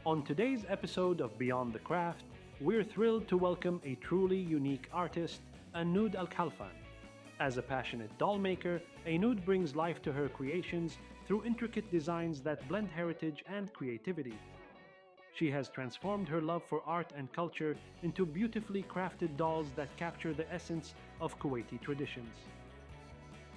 On today's episode of Beyond the Craft, we're thrilled to welcome a truly unique artist, Anoud Al Khalfan. As a passionate doll maker, Anoud brings life to her creations through intricate designs that blend heritage and creativity. She has transformed her love for art and culture into beautifully crafted dolls that capture the essence of Kuwaiti traditions.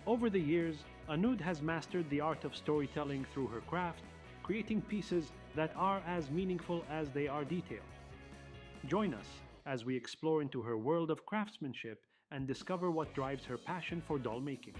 Over the years, Anoud has mastered the art of storytelling through her craft, creating pieces that are as meaningful as they are detailed. Join us as we explore into her world of craftsmanship and discover what drives her passion for doll making.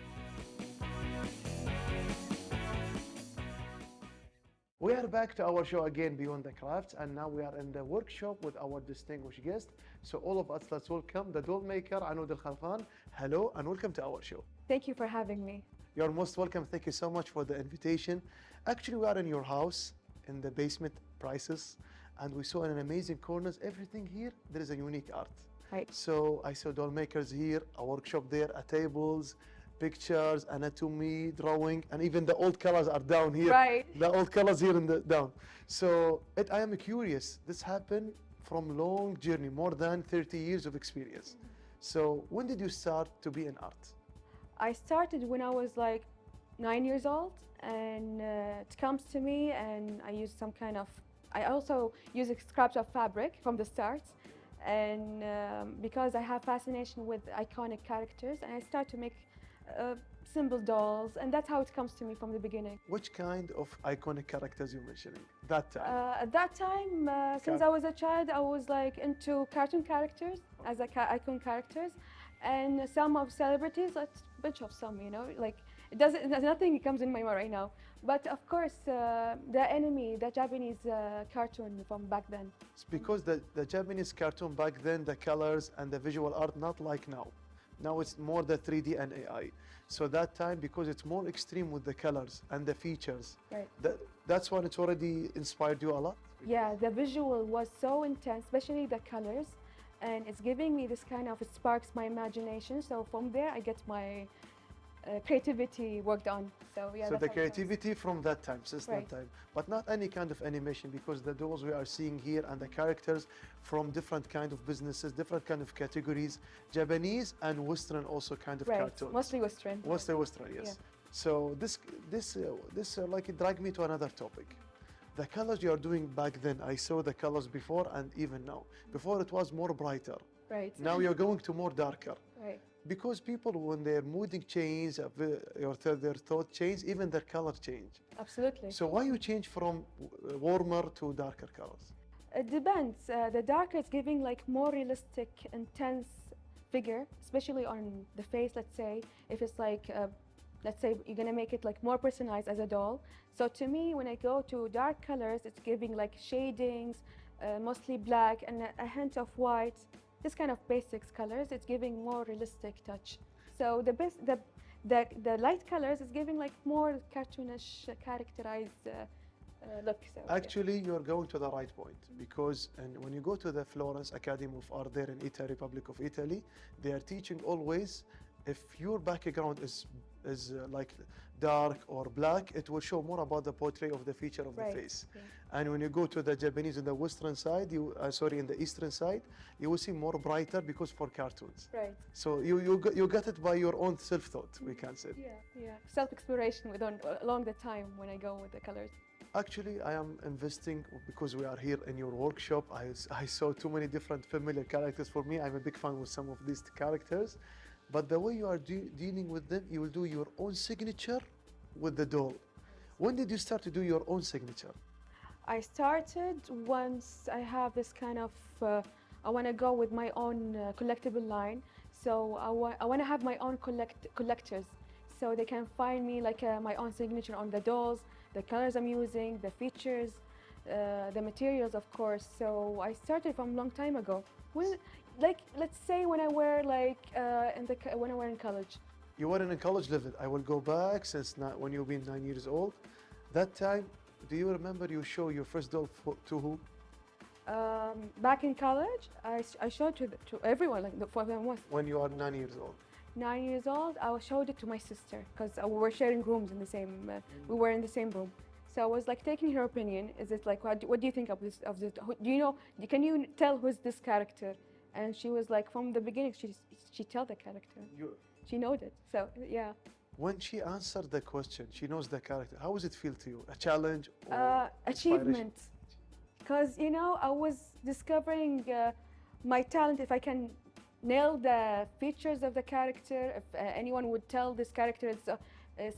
We are back to our show again, Beyond the Crafts, and now we are in the workshop with our distinguished guest. So all of us, let's welcome the doll maker, Anoud Al Khalfan. Hello and welcome to our show. Thank you for having me. You're most welcome. Thank you so much for the invitation. Actually, we are in your house in the basement prices, and we saw in an amazing corners, everything here, there is a unique art. Right. So I saw doll makers here, a workshop there, tables, pictures, anatomy, drawing, and even the old colors are down here. Right. The old colors here in the down. So I am curious, this happened from long journey, more than 30 years of experience. So when did you start to be in art? I started when I was like 9 years old, and it comes to me, and I use some kind of. I also use scraps of fabric from the start, and because I have fascination with iconic characters, and I start to make simple dolls, and that's how it comes to me from the beginning. Which kind of iconic characters you're mentioning that time? At that time, since I was a child, I was like into cartoon characters as icon characters, and some of celebrities, a bunch of some, like there's nothing comes in my mind right now. But of course, the enemy, the Japanese cartoon from back then. It's because the Japanese cartoon back then, the colors and the visual art, not like now. Now it's more the 3D and AI. So that time, because it's more extreme with the colors and the features, Right. that's when it's already inspired you a lot? Yeah, the visual was so intense, especially the colors, and it's giving me this kind of, it sparks my imagination. So from there, I get my creativity worked on. So yeah. So that's the how it creativity from that time, since Right. that time, but not any kind of animation, because the dolls we are seeing here and the characters from different kind of businesses, different kind of categories, Japanese and Western also kind of Right, cartoons. mostly Western. Western, yes. Yeah. So this like it dragged me to another topic. The colors you are doing back then, I saw the colors before and even now. Before it was more brighter. Right. Now you're going to more darker. Right. Because people, when their mooding change, their thought change, even their color change. Absolutely. So why you change from warmer to darker colors? It depends. The darker is giving like more realistic, intense figure, especially on the face. Let's say if it's like, let's say you're gonna make it like more personalized as a doll. So to me, when I go to dark colors, it's giving like shadings, mostly black and a hint of white. This kind of basics colors, it's giving more realistic touch. So the light colors is giving like more cartoonish, characterized look. So, yeah. Actually, you're going to the right point, because when you go to the Florence Academy of Art there in Italy, Republic of Italy, they are teaching always, if your background is like dark or black, it will show more about the portrait of the feature of Right, the face. yeah. And when you go to the Japanese in the Western side, in the Eastern side, you will see more brighter because for cartoons. Right. So you got it by your own self-thought, we can say. Yeah. Self-exploration along the time when I go with the colors. Actually, I am investing because we are here in your workshop. I saw too many different familiar characters for me. I'm a big fan with some of these characters. But the way you are dealing with them, you will do your own signature with the doll. When did you start to do your own signature? I started once I have this kind of, I want to go with my own collectible line. So I want to have my own collectors. So they can find me like my own signature on the dolls, the colors I'm using, the features, the materials, of course. So I started from a long time ago. Let's say when I were when I were in college. You were in a college level. I will go back since when you've been 9 years old. That time, do you remember you show your first doll to who? Back in college, I showed to everyone, like for them was When you are 9 years old. 9 years old. I showed it to my sister because we were sharing rooms in the same. We were in the same room, So I was like taking her opinion. Is it like what do you think of this? Do you know? Can you tell who's this character? And she was like, from the beginning, she tell the character. You, She knows it. So yeah. when she answered the question, she knows the character. How does it feel to you? A challenge or inspiration? Achievement. Because I was discovering my talent. If I can nail the features of the character, if anyone would tell this character is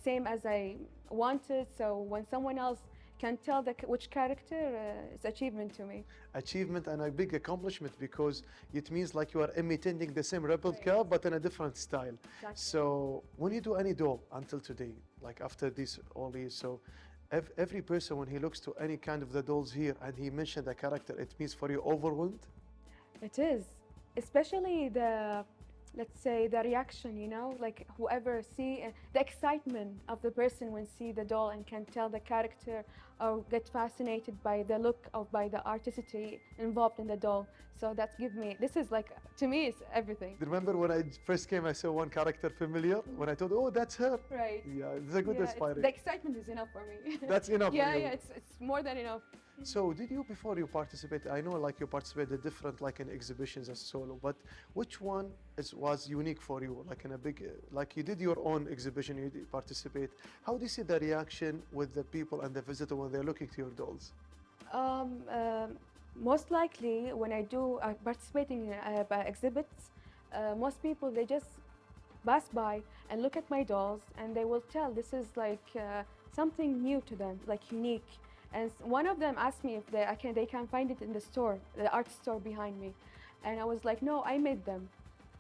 same as I wanted. So when someone else can tell which character, it's achievement to me. Achievement and a big accomplishment because it means like you are imitating the same replica but in a different style. Exactly. So when you do any doll until today, like after this all years, so every person when he looks to any kind of the dolls here and he mentioned a character, it means for you overwhelmed? It is, especially let's say the reaction, like whoever see the excitement of the person when see the doll and can tell the character or get fascinated by the look or by the artistry involved in the doll. So this is like, to me, it's everything. Remember when I first came, I saw one character familiar. When I told, oh, that's her. Right. Yeah, it's a good inspiration. The excitement is enough for me. That's enough Yeah, for you. yeah, it's more than enough. So did you, before you participate, I know like you participated different like in exhibitions as solo, but which one was unique for you? Like in a big, like you did your own exhibition, you did participate. How do you see the reaction with the people and the visitor when they're looking to your dolls? Most likely when I do participating in exhibits, most people, they just pass by and look at my dolls and they will tell this is like something new to them, like unique. And one of them asked me if they can find it in the store, the art store behind me. And I was like, no, I made them.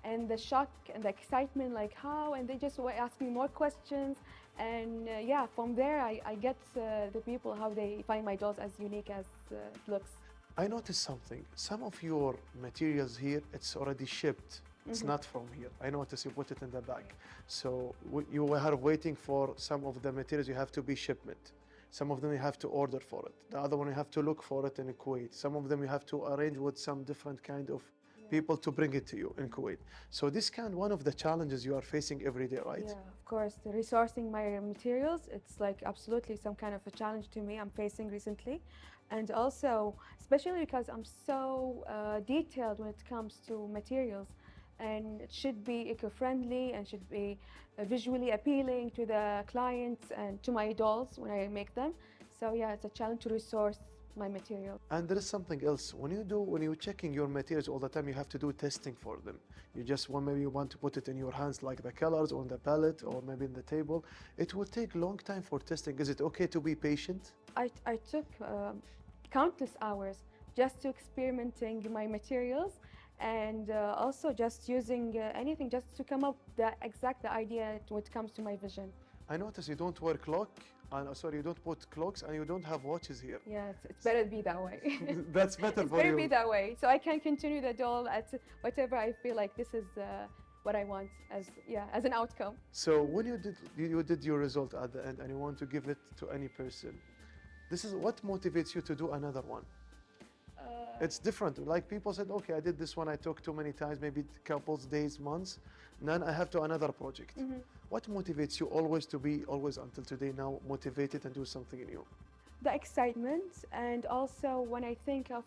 And the shock and the excitement, like how, and they just were asking more questions. And yeah, from there I get the people how they find my dolls as unique as it looks. I noticed something. Some of your materials here, it's already shipped. It's not from here. I noticed you put it in the bag. So you are waiting for some of the materials, you have to be shipment. Some of them you have to order for it. The other one you have to look for it in Kuwait. Some of them you have to arrange with some different kind of people to bring it to you in Kuwait. So this one of the challenges you are facing every day, right? Yeah, of course. The resourcing my materials, it's like absolutely some kind of a challenge to me I'm facing recently. And also, especially because I'm so detailed when it comes to materials. And it should be eco-friendly and should be visually appealing to the clients and to my dolls when I make them. So yeah, it's a challenge to resource my material. And there is something else. When you're checking your materials all the time, you have to do testing for them. Maybe you want to put it in your hands, like the colors on the palette or maybe in the table. It will take long time for testing. Is it okay to be patient? I took countless hours just to experimenting my materials and also just using anything just to come up the idea when it comes to my vision. I notice you don't wear you don't put clocks and you don't have watches here. Yeah, it's better to be that way. That's better it's for better you. be that way, so I can continue the doll at whatever I feel like this is what I want as an outcome. So when you did your result at the end and you want to give it to any person, this is what motivates you to do another one. It's different. Like people said, okay, I did this one, I took too many times, maybe couples, days, months. Then I have to another project. What motivates you always to be, always until today now, motivated and do something new? The excitement, and also when I think of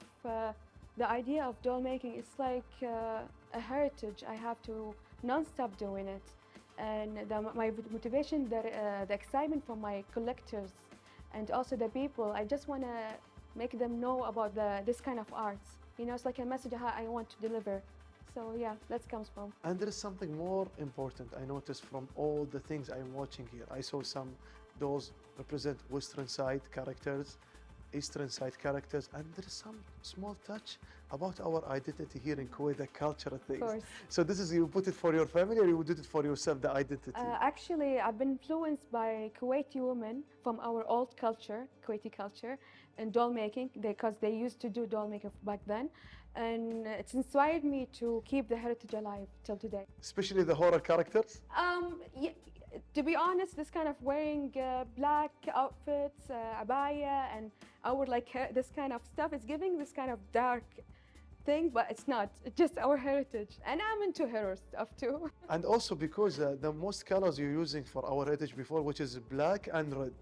the idea of doll making, it's like a heritage. I have to non-stop doing it. And my motivation, the excitement from my collectors and also the people, I just want to make them know about this kind of art. It's like a message I want to deliver. So yeah, that comes from. And there is something more important I noticed from all the things I'm watching here. I saw some dolls represent Western side characters, Eastern side characters, and there is some small touch about our identity here in Kuwait, the cultural things. Of course. So this is, you put it for your family or you did it for yourself, the identity? Actually, I've been influenced by Kuwaiti women from our old culture, Kuwaiti culture, and doll making, because they used to do doll making back then. And it's inspired me to keep the heritage alive till today. Especially the horror characters? Yeah, to be honest, this kind of wearing black outfits, abaya, and our this kind of stuff is giving this kind of dark thing, but it's not. It's just our heritage. And I'm into hero stuff too. And also because the most colors you're using for our heritage before, which is black and red.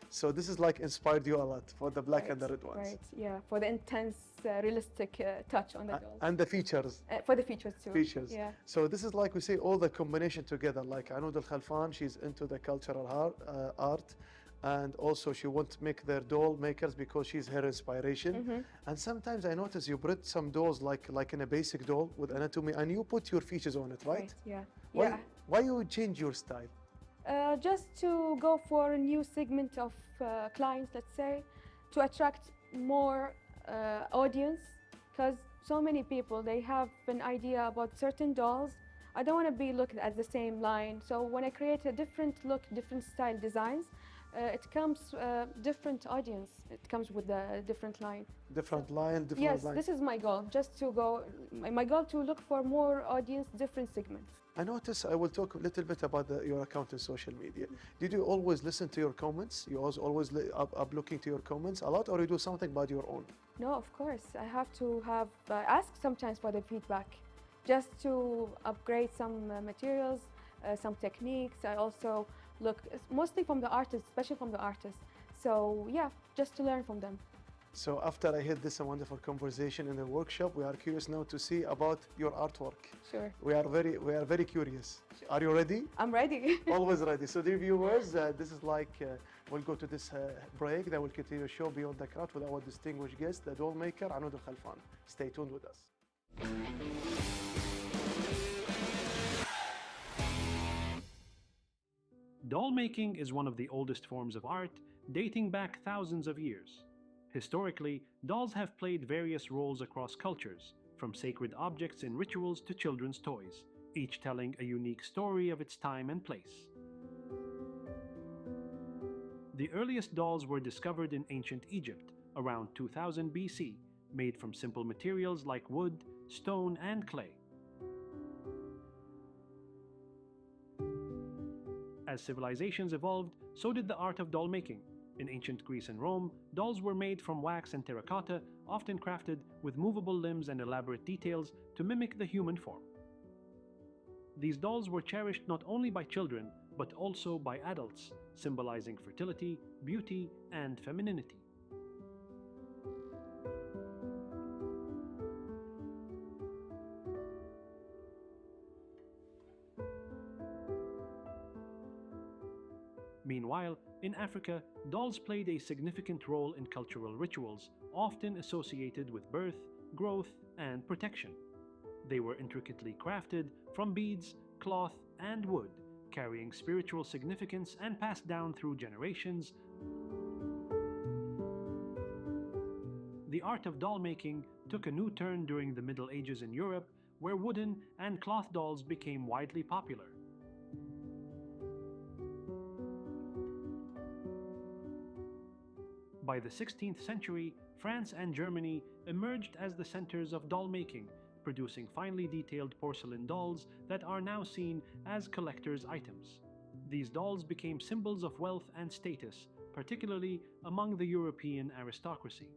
So this is like inspired you a lot for the black and the red ones. Right, yeah, for the intense, realistic touch on the dolls. And the features. For the features too. Features. Yeah. So this is like we say all the combination together. Like Anoud Al Khalfan, she's into the cultural art, and also she wants to make their doll makers because she's her inspiration. And sometimes I notice you put some dolls like in a basic doll with anatomy, and you put your features on it, right? Yeah. Why, Yeah. why you change your style? Just to go for a new segment of clients, let's say, to attract more audience, because so many people, they have an idea about certain dolls. I don't want to be looked at the same line. So when I create a different look, different style designs, it comes different audience. It comes with a different line. Different line, different Yes, line. this is my goal. Just to go, my goal to look for more audience, different segments. I notice I will talk a little bit about your account in social media. Did you always listen to your comments? You always up looking to your comments a lot, or you do something about your own? No, of course. I have to have ask sometimes for the feedback, just to upgrade some materials, some techniques. I also look mostly from the artists, especially from the artists. So yeah, just to learn from them. So after I had this wonderful conversation in the workshop, we are curious now to see about your artwork. Sure. We are very curious. Are you ready? I'm ready. Always ready. So dear viewers, this is like, we'll go to this break, then we'll continue the show Beyond the Craft with our distinguished guest, the doll maker, Anoud Al Khalfan. Stay tuned with us. Doll making is one of the oldest forms of art, dating back thousands of years. Historically, dolls have played various roles across cultures, from sacred objects in rituals to children's toys, each telling a unique story of its time and place. The earliest dolls were discovered in ancient Egypt, around 2000 BC, made from simple materials like wood, stone, and clay. As civilizations evolved, so did the art of doll making. In ancient Greece and Rome, dolls were made from wax and terracotta, often crafted with movable limbs and elaborate details to mimic the human form. These dolls were cherished not only by children, but also by adults, symbolizing fertility, beauty, and femininity. Meanwhile, in Africa, dolls played a significant role in cultural rituals, often associated with birth, growth, and protection. They were intricately crafted from beads, cloth, and wood, carrying spiritual significance and passed down through generations. The art of doll making took a new turn during the Middle Ages in Europe, where wooden and cloth dolls became widely popular. By the 16th century, France and Germany emerged as the centers of doll making, producing finely detailed porcelain dolls that are now seen as collector's items. These dolls became symbols of wealth and status, particularly among the European aristocracy.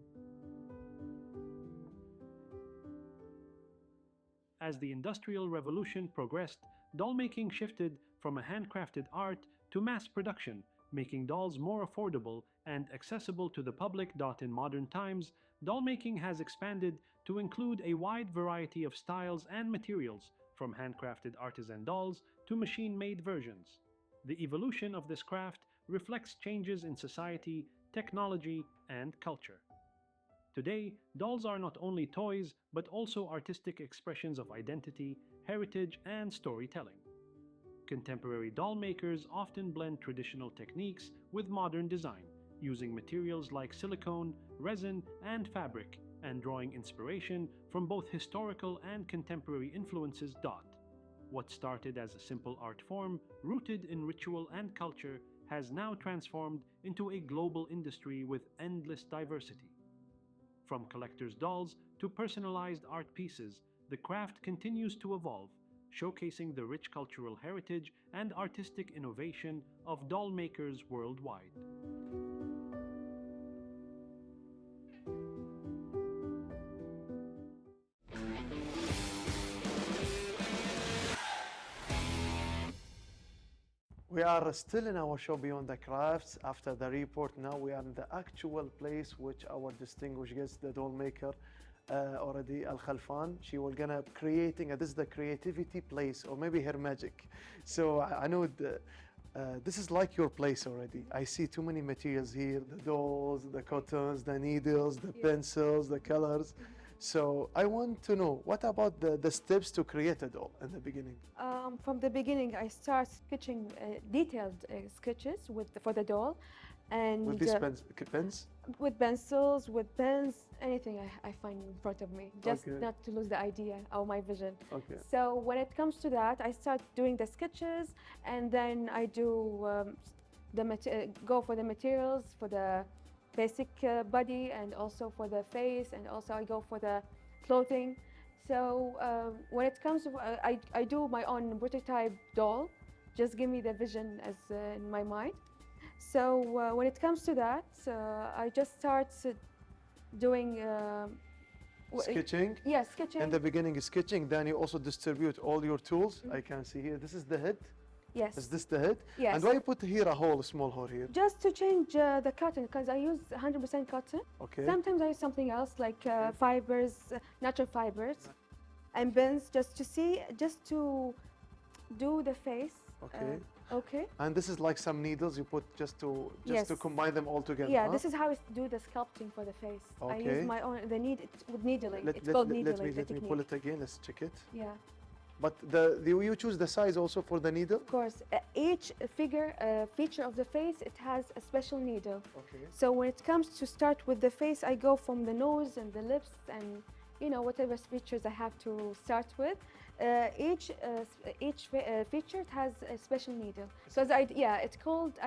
As the Industrial Revolution progressed, doll making shifted from a handcrafted art to mass production, making dolls more affordable and accessible to the public. In modern times, doll making has expanded to include a wide variety of styles and materials, from handcrafted artisan dolls to machine-made versions. The evolution of this craft reflects changes in society, technology, and culture. Today, dolls are not only toys, but also artistic expressions of identity, heritage, and storytelling. Contemporary doll makers often blend traditional techniques with modern design, using materials like silicone, resin, and fabric, and drawing inspiration from both historical and contemporary influences. What started as a simple art form, rooted in ritual and culture, has now transformed into a global industry with endless diversity. From collector's dolls to personalized art pieces, the craft continues to evolve, showcasing the rich cultural heritage and artistic innovation of doll makers worldwide. We are still in our show Beyond the Crafts. After the report, now we are in the actual place which our distinguished guest, the doll maker, already Al Khalfan. She will gonna creating. This is the creativity place, or maybe her magic. So I know this is like your place already. I see too many materials here: the dolls, the cottons, the needles, the pencils, the colors. So I want to know, what about the steps to create a doll in the beginning? From the beginning, I start sketching detailed sketches for the doll, and With these pens? with pencils, with pens, anything I find in front of me, just Okay. not to lose the idea or my vision. Okay. So when it comes to that, I start doing the sketches, and then I do go for the materials for the basic body, and also for the face, and also I go for the clothing. So when it comes to, I do my own prototype doll, just give me the vision as in my mind. So when it comes to that, I just start doing Sketching? yeah, sketching. In the beginning is sketching, then you also distribute all your tools. I can see here, this is the head. Yes. Is this the head? Yes. And why you put here a hole, a small hole here? Just to change the cotton, because I use 100% cotton. Okay. Sometimes I use something else like fibers, natural fibers, and bends, just to see, just to do the face. Okay. Okay. And this is like some needles you put just to Yes. combine them all together. Yeah, huh? this is how I do the sculpting for the face. I Okay. use my own with needling. Let, it's let, called let, needling. let me, the let me pull technique. it again. Let's check it. Yeah, But you choose the size also for the needle? of course. Each feature of the face, it has a special needle. Okay. So when it comes to start with the face, I go from the nose and the lips and whatever features I have to start with. Each feature has a special needle. So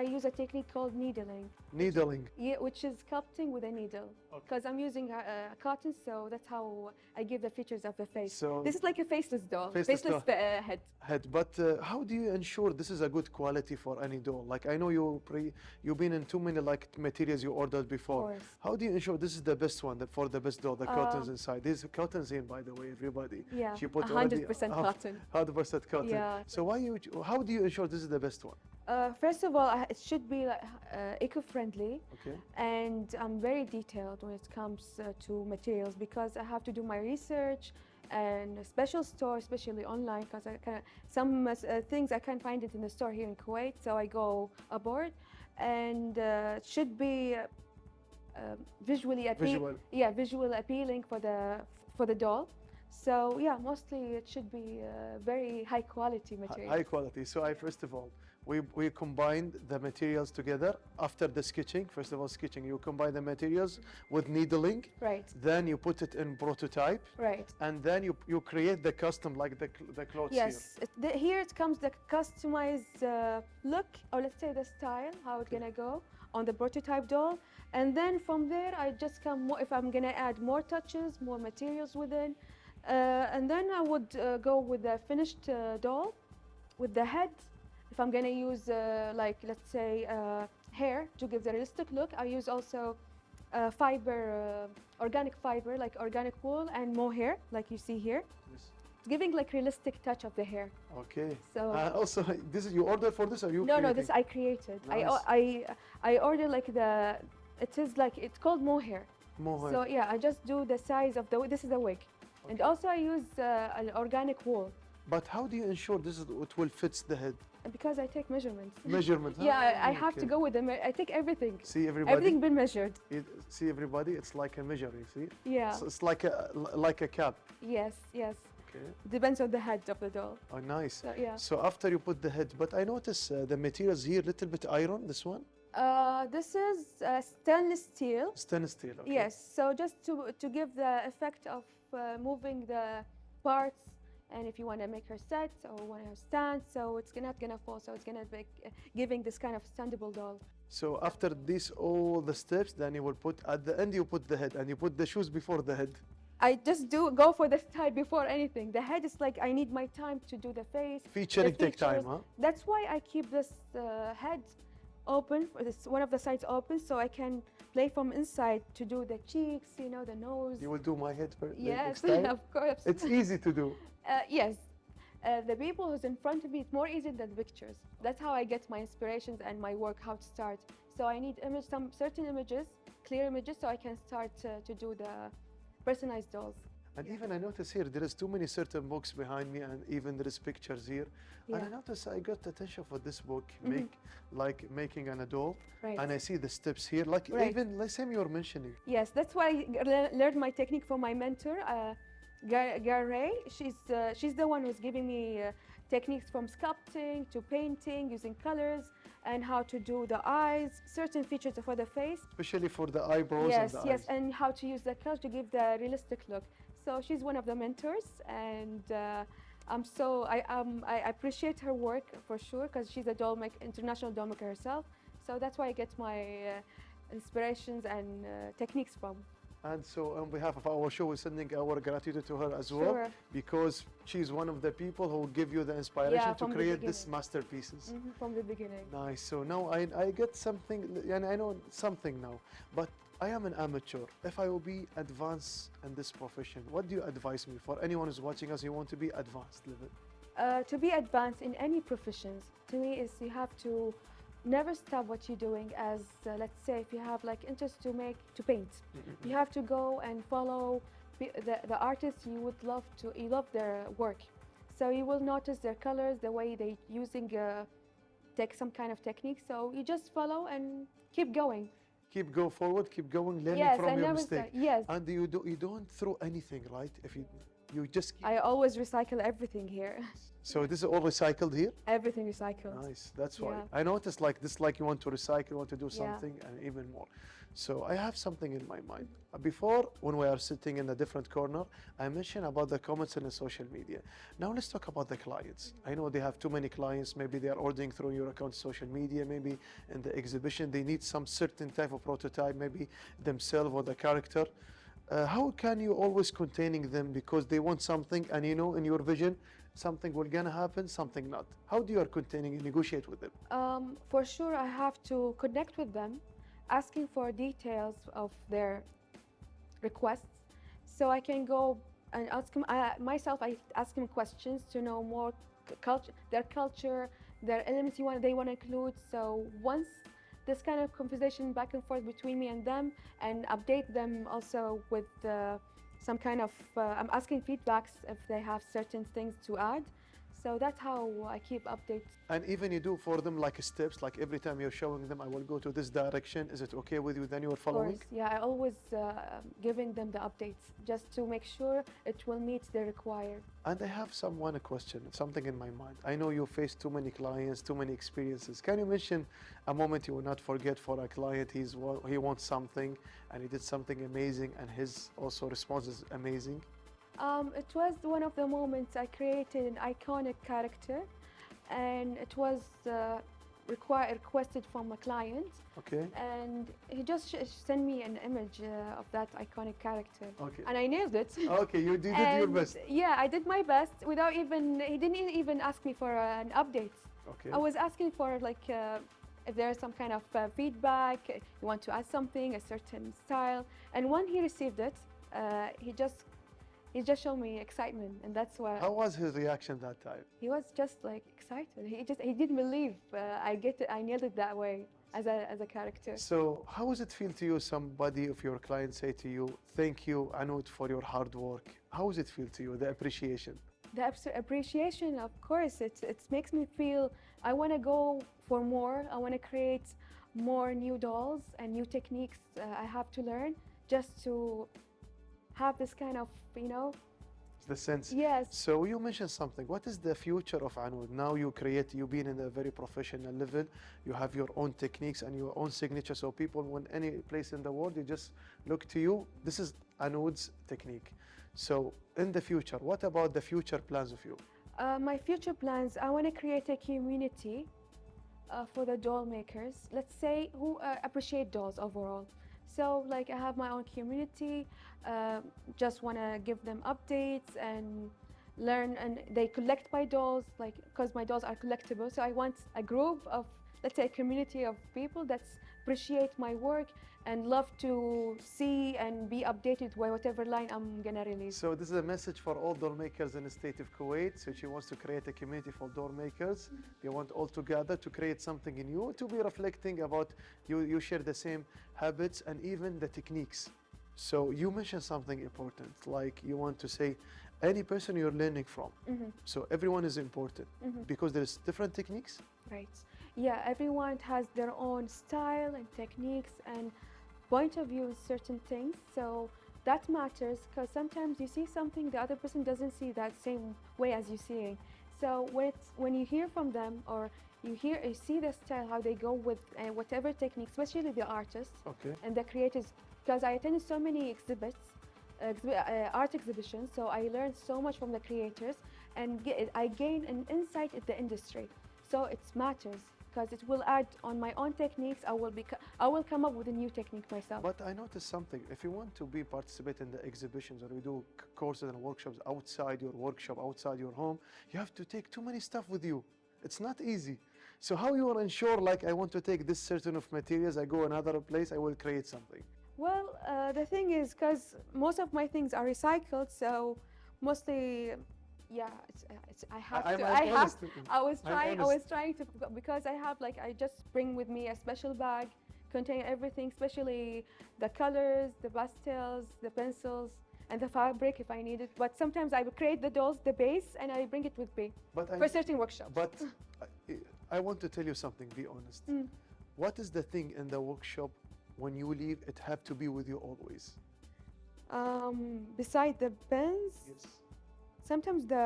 I use a technique called needling. Needling. Yeah, which is sculpting with a needle. Because I'm using cotton, so that's how I give the features of the face. So This is like a faceless doll, Faceless doll. head. head. But how do you ensure this is a good quality for any doll? Like I know you've been in too many like materials you ordered before. course. How do you ensure this is the best one for the best doll? The cottons inside. There's cottons in, by the way, everybody. Yeah, She put 100% cotton. 100% cotton. Yeah. So how do you ensure this is the best one? First of all, it should be like, eco-friendly, Okay. and I'm very detailed when it comes to materials, because I have to do my research and a special store, especially online, because some things I can't find it in the store here in Kuwait, so I go abroad, and it should be visually Visual. visual appealing for the doll. So yeah, mostly it should be very high quality material. High quality. So first of all, we combined the materials together after the sketching. First of all, sketching, you combine the materials with needling. Right, Then you put it in prototype. right. And then you create the custom, like the clothes Yes, here it comes the customized look, or let's say the style, how it's gonna go on the prototype doll. And then from there, I just come more, if I'm gonna add more touches, more materials within. And then I would go with the finished doll, with the head. If I'm gonna use, like, let's say, hair to give the realistic look, I use also fiber, organic fiber, like organic wool and mohair, like you see here. Yes. Giving like realistic touch of the hair. Okay. So Also, this is you order for this, or you? no, creating? this I created. Nice. I order like it's called mohair. Mohair. So yeah, I just do the size of this is a wig, and also I use an organic wool, But how do you ensure it will fit the head? because I take measurements. Measurement. Yeah, I have Okay. to go with them. I take everything. See everybody. Everything been measured. See everybody. It's like a measure. You see. Yeah. So it's like a cap. Yes. Yes. Okay. Depends on the head of the doll. Oh, nice. So yeah. So after you put the head, but I notice the materials here little bit iron. This one. This is stainless steel. Stainless steel. Okay. Yes, so just to give the effect of moving the parts, and if you want to make her set or want her stand, so it's not gonna fall, so it's gonna be giving this kind of standable doll. So after this, all the steps, then you will put at the end. You put the head, and you put the shoes before the head. I just go for the style before anything. The head is like I need my time to do the face. Featuring the take time, features. huh? That's why I keep this head open, one of the sides open, so I can play from inside to do the cheeks, the nose. You will do my head for Yes, next time. of course. It's easy to do. Yes. the people who's in front of me, it's more easy than the pictures. That's how I get my inspirations and my work, how to start. So I need some certain images, clear images, so I can start to do the personalized dolls. And even I notice here there is too many certain books behind me, and even there is pictures here. And I Yeah. notice I got attention for this book, Mhm. like making an doll, Right. and I see the steps here, like Right. even let's say you're mentioning. Yes, that's why I learned my technique from my mentor, Ray. She's the one who's giving me techniques from sculpting to painting, using colors, and how to do the eyes, certain features for the face. Especially for the eyebrows Yes, and the yes, eyes. and how to use the colors to give the realistic look. So she's one of the mentors, and I appreciate her work for sure because she's a international doll maker herself. So that's why I get my inspirations and techniques from. And so on behalf of our show, we're sending our gratitude to her as well, Sure. because she's one of the people who give you the inspiration Yeah, to from the create these beginning. masterpieces. From the beginning. Nice. So now I get something, and I know something now, but I am an amateur. If I will be advanced in this profession, what do you advise me for anyone who's watching us who want to be advanced level? To be advanced in any professions, to me, is you have to never stop what you're doing. As let's say, if you have like interest to paint, you have to go and follow the artists you love their work. So you will notice their colors, the way they using take some kind of technique. So you just follow and keep going. Keep go forward, keep going, learning Yes, from I your never mistake. yes. And you don't throw anything, right? If you just keep. I always recycle everything here. So this is all recycled here. Everything recycled. Nice. That's why Yeah. I noticed like this, like you want to recycle, you want to do Yeah. something, and even more. So I have something in my mind. Before, when we are sitting in a different corner, I mentioned about the comments in the social media. Now let's talk about the clients. I know they have too many clients. Maybe they are ordering through your account, social media. Maybe in the exhibition they need some certain type of prototype, maybe themselves or the character. How can you always containing them because they want something, and you know in your vision something will gonna happen, something not. How do you are containing and negotiate with them? For sure, I have to connect with them, asking for details of their requests, so I can go and ask them. I ask them questions to know more their culture, their elements they want to include. So once this kind of conversation back and forth between me and them, and update them also with some kind of, I'm asking feedbacks if they have certain things to add. So that's how I keep updates. And even you do for them like steps, like every time you're showing them, I will go to this direction. Is it okay with you? Then you're Of following? course, yeah, I always giving them the updates just to make sure it will meet the required. And I have one question, something in my mind. I know you face too many clients, too many experiences. Can you mention a moment you will not forget for a client? He wants something and he did something amazing, and his also response is amazing. It was one of the moments I created an iconic character, and it was requested from a client, Okay. and he just sent me an image of that iconic character, Okay. and I nailed it. Okay, you did your And best. yeah, I did my best without he didn't even ask me for an update. Okay. I was asking for like if there's some kind of feedback, you want to add something, a certain style, and when he received it, he just showed me excitement, and that's why How was his reaction that time? he was just like excited. He didn't believe I nailed it that way as a character. So how does it feel to you, somebody of your clients say to you, thank you, Anoud, for your hard work? How does it feel to you, the appreciation? The appreciation, of course, it makes me feel I want to go for more. I want to create more new dolls and new techniques I have to learn just to have this kind of, The sense. yes. So you mentioned something. What is the future of Anoud? Now you've been in a very professional level. You have your own techniques and your own signature. So people, when any place in the world, they just look to you. This is Anoud's technique. So in the future, what about the future plans of you? My future plans, I want to create a community for the doll makers, let's say, who appreciate dolls overall. So like I have my own community, just want to give them updates and learn, and they collect my dolls, like, because my dolls are collectible. So I want a group of, let's say, a community of people that appreciate my work and love to see and be updated with whatever line I'm gonna release. So this is a message for all doll makers in the state of Kuwait. So she wants to create a community for doll makers. They want all together to create something new, to be reflecting about you share the same habits and even the techniques. So you mentioned something important, like you want to say any person you're learning from. So everyone is important because there's different techniques. Right. Yeah, everyone has their own style and techniques and point of view in certain things. So that matters because sometimes you see something the other person doesn't see that same way as you seeing. So when you hear from them or you see the style, how they go with whatever technique, especially the artists Okay. and the creators, because I attended so many exhibits, art exhibitions, so I learned so much from the creators and I gain an insight in the industry. So it matters because it will add on my own techniques. I will come up with a new technique myself. But I noticed something. If you want to participate in the exhibitions or you do courses and workshops outside your workshop, outside your home, you have to take too many stuff with you. It's not easy. So how you will ensure, like, I want to take this certain of materials, I go another place, I will create something. Well, the thing is, because most of my things are recycled, so mostly, yeah, I have I'm to. honest. I was I'm trying to, because I just bring with me a special bag containing everything, especially the colors, the pastels, the pencils, and the fabric if I need it. But sometimes I create the dolls, the base, and I bring it with me for certain workshops. But I want to tell you something, be honest. What is the thing in the workshop when you leave, it have to be with you always? Beside the pens, Yes. sometimes the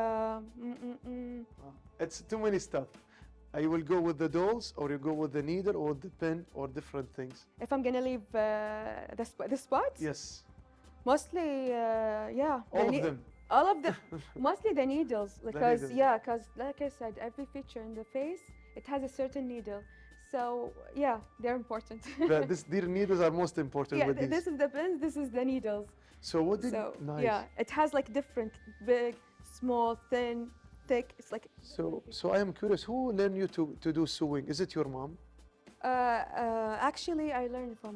It's too many stuff. You will go with the dolls, or you go with the needle, or the pen, or different things. if I'm gonna leave the spot. Yes. Mostly, yeah. All of them. All of them. Mostly the needles, because needles. yeah, because like I said, every feature in the face it has a certain needle. So yeah, they're important. These needles are most important Yeah, with these. this is the pens. This is the needles. So what did? So Nice. yeah, it has like different, big, small, thin, thick. It's like So I am curious. Who learned you to do sewing? Is it your mom? Actually, I learned from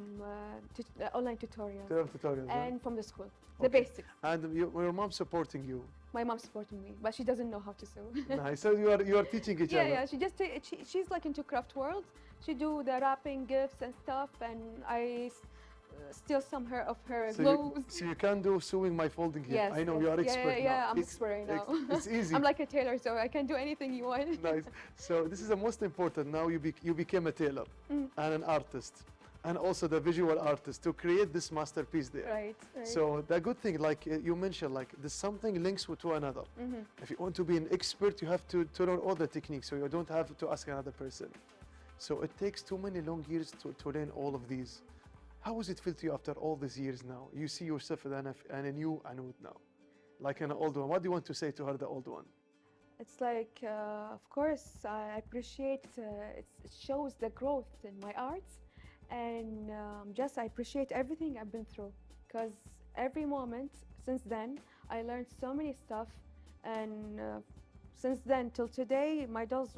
online tutorials Tutorials. huh? and from the school, the Okay. basics. And your mom supporting you. My mom's supporting me, but she doesn't know how to sew. Nice. So you are teaching each Yeah, other. yeah. She just she's like into craft world. She do the wrapping gifts and stuff, and I steal some of her So gloves. so you can do sewing my folding here. Yes, I know yes. you are expert Yeah, now. I'm expert right now. It's easy. I'm like a tailor, so I can do anything you want. Nice. So this is the most important. Now you became a tailor and an artist, and also the visual artist to create this masterpiece there. Right, right. So the good thing, like you mentioned, like there's something links to another. If you want to be an expert, you have to learn all the techniques, so you don't have to ask another person. So it takes too many long years to learn all of these. How does it feel to you after all these years now? You see yourself and a new Anoud now, like an old one. What do you want to say to her, the old one? It's like, of course, I appreciate. It shows the growth in my art, and just I appreciate everything I've been through, because every moment since then I learned so many stuff, and since then till today my dolls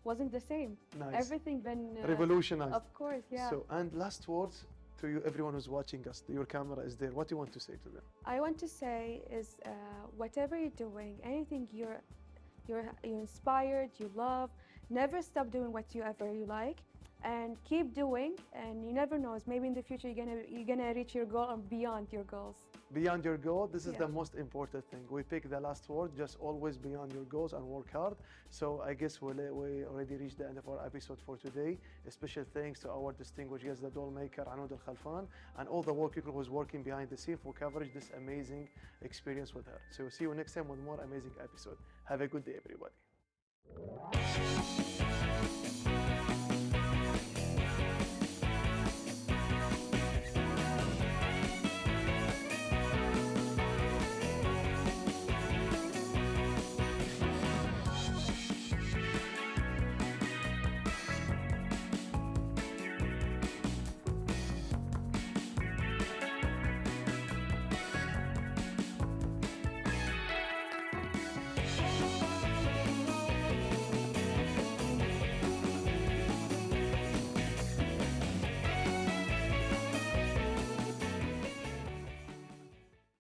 wasn't the same. Nice. Everything been Revolutionized. Of course, yeah. So, and last words to you, everyone who's watching us. Your camera is there. What do you want to say to them? I want to say is whatever you're doing, anything you're inspired, you love, never stop doing what you like, and keep doing. And you never know, maybe in the future you're gonna reach your goal or beyond your goals. Beyond your goal, this is Yeah. the most important thing. We pick the last word, just always beyond your goals and work hard. So I guess we already reached the end of our episode for today. A special thanks to our distinguished guest, the doll maker Anoud Al Khalfan, and all the work people who's working behind the scene for coverage this amazing experience with her. So see you next time with more amazing episode. Have a good day, everybody.